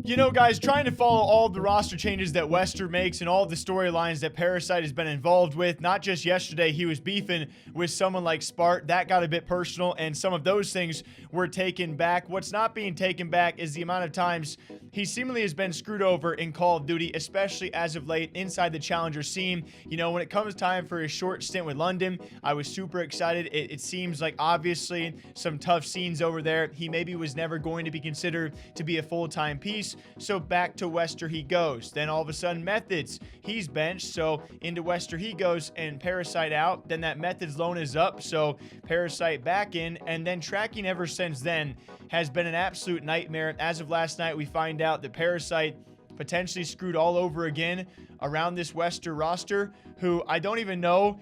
You know, guys, trying to follow all the roster changes that Wester makes and all the storylines that Parasite has been involved with. Not just yesterday, he was beefing with someone like Spart. That got a bit personal, and some of those things were taken back. What's not being taken back is the amount of times he seemingly has been screwed over in Call of Duty, especially as of late inside the Challenger scene. You know, when it comes time for his short stint with London, I was super excited. It seems like obviously some tough scenes over there. He maybe was never going to be considered to be a full-time piece. So back to Wester he goes. Then all of a sudden Methods, he's benched. So into Wester he goes, and Parasite out. Then that Methods loan is up. So Parasite back in. And then tracking ever since then has been an absolute nightmare. As of last night, we find out that Parasite potentially screwed all over again around this Wester roster, who I don't even know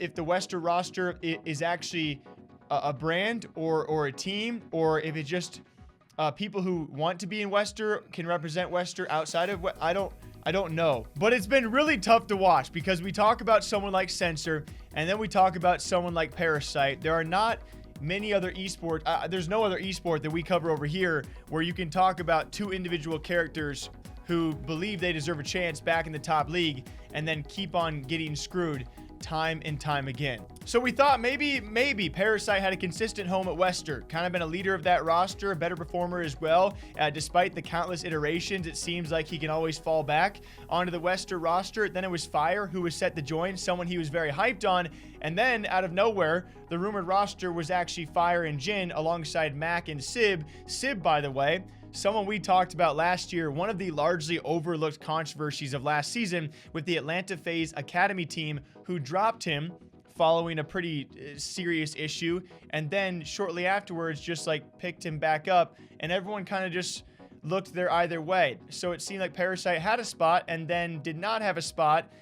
if the Wester roster is actually a brand or a team, or if it's just people who want to be in Wester can represent Wester outside of I don't know. But it's been really tough to watch because we talk about someone like Censor and then we talk about someone like Parasite. There are not many other esports. There's no other esport that we cover over here where you can talk about two individual characters who believe they deserve a chance back in the top league and then keep on getting screwed time and time again. So we thought maybe Parasite had a consistent home at Wester, kind of been a leader of that roster, a better performer as well. Despite the countless iterations, it seems like he can always fall back onto the Wester roster. Then it was Fire, who was set to join, someone he was very hyped on. And then out of nowhere, the rumored roster was actually Fire and Jin alongside Mac and Sib. Sib, by the way, someone we talked about last year, one of the largely overlooked controversies of last season with the Atlanta FaZe Academy team, who dropped him following a pretty serious issue, and then shortly afterwards just like picked him back up, and everyone kind of just looked their either way. So it seemed like Parasite had a spot and then did not have a spot.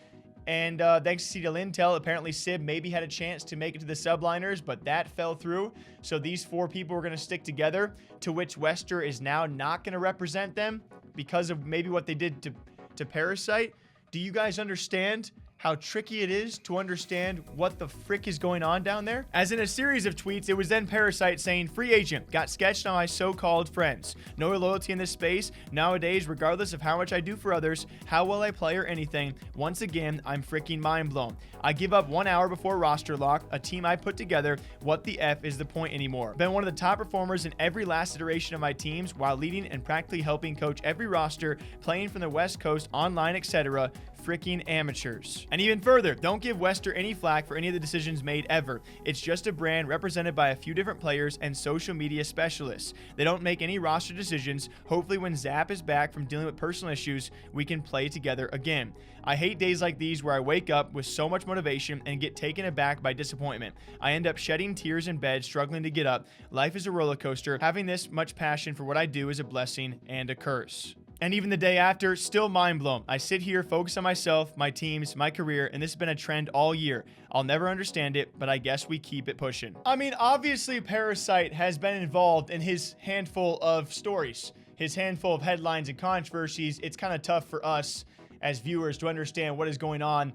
And thanks to CDL Intel, apparently Sib maybe had a chance to make it to the subliners, but that fell through. So these four people were going to stick together, to which Wester is now not going to represent them because of maybe what they did to Parasite. Do you guys understand how tricky it is to understand what the frick is going on down there? As in a series of tweets, it was then Parasite saying, "Free agent, got sketched on my so-called friends. No loyalty in this space. Nowadays, regardless of how much I do for others, how well I play or anything, once again, I'm freaking mind blown. I give up 1 hour before roster lock, a team I put together. What the F is the point anymore? Been one of the top performers in every last iteration of my teams while leading and practically helping coach every roster, playing from the West Coast, online, etc. Freaking amateurs." And even further, don't give Wester any flack for any of the decisions made ever. It's just a brand represented by a few different players and social media specialists. They don't make any roster decisions. Hopefully when Zap is back from dealing with personal issues, we can play together again. I hate days like these where I wake up with so much motivation and get taken aback by disappointment. I end up shedding tears in bed, struggling to get up. Life is a roller coaster. Having this much passion for what I do is a blessing and a curse. And even the day after, still mind blown. I sit here, focus on myself, my teams, my career, and this has been a trend all year. I'll never understand it, but I guess we keep it pushing. I mean, obviously Parasite has been involved in his handful of stories, his handful of headlines and controversies. It's kind of tough for us as viewers to understand what is going on,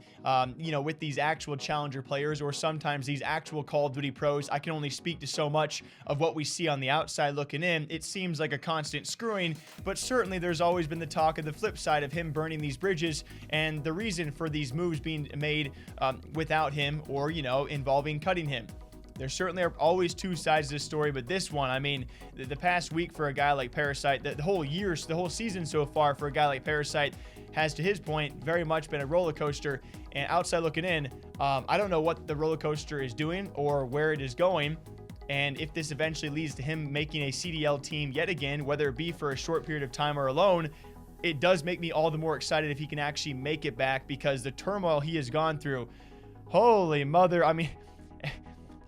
with these actual challenger players, or sometimes these actual Call of Duty pros. I can only speak to so much of what we see on the outside looking in. It seems like a constant screwing, but certainly there's always been the talk of the flip side of him burning these bridges and the reason for these moves being made without him, or, involving cutting him. There certainly are always two sides to the story, but this one, I mean, the past week for a guy like Parasite, the whole year, the whole season so far for a guy like Parasite has, to his point, very much been a roller coaster. And outside looking in, I don't know what the roller coaster is doing or where it is going. And if this eventually leads to him making a CDL team yet again, whether it be for a short period of time or alone, it does make me all the more excited if he can actually make it back, because the turmoil he has gone through, holy mother, I mean,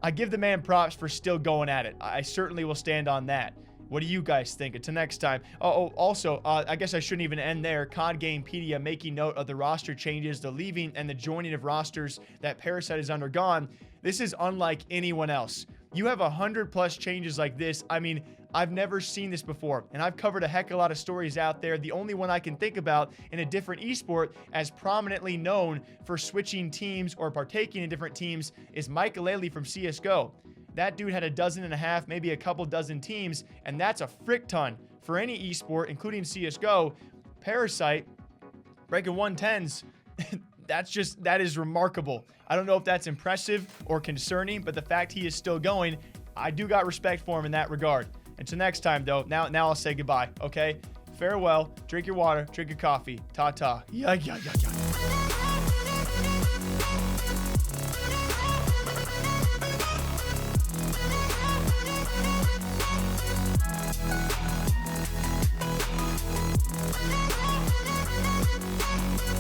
I give the man props for still going at it. I certainly will stand on that. What do you guys think? Until next time. Also, I guess I shouldn't even end there. COD Gamepedia making note of the roster changes, the leaving and the joining of rosters that Parasite has undergone. This is unlike anyone else. You have 100+ changes like this. I mean, I've never seen this before, and I've covered a heck of a lot of stories out there. The only one I can think about in a different esport as prominently known for switching teams or partaking in different teams is Mike Alele from CSGO. That dude had 12.5, maybe a couple dozen teams, and that's a frick ton for any esport, including CSGO, Parasite breaking 110s, that is remarkable. I don't know if that's impressive or concerning, but the fact he is still going, I do got respect for him in that regard. Until next time, though, now I'll say goodbye, okay? Farewell, drink your water, drink your coffee, ta-ta. Yeah.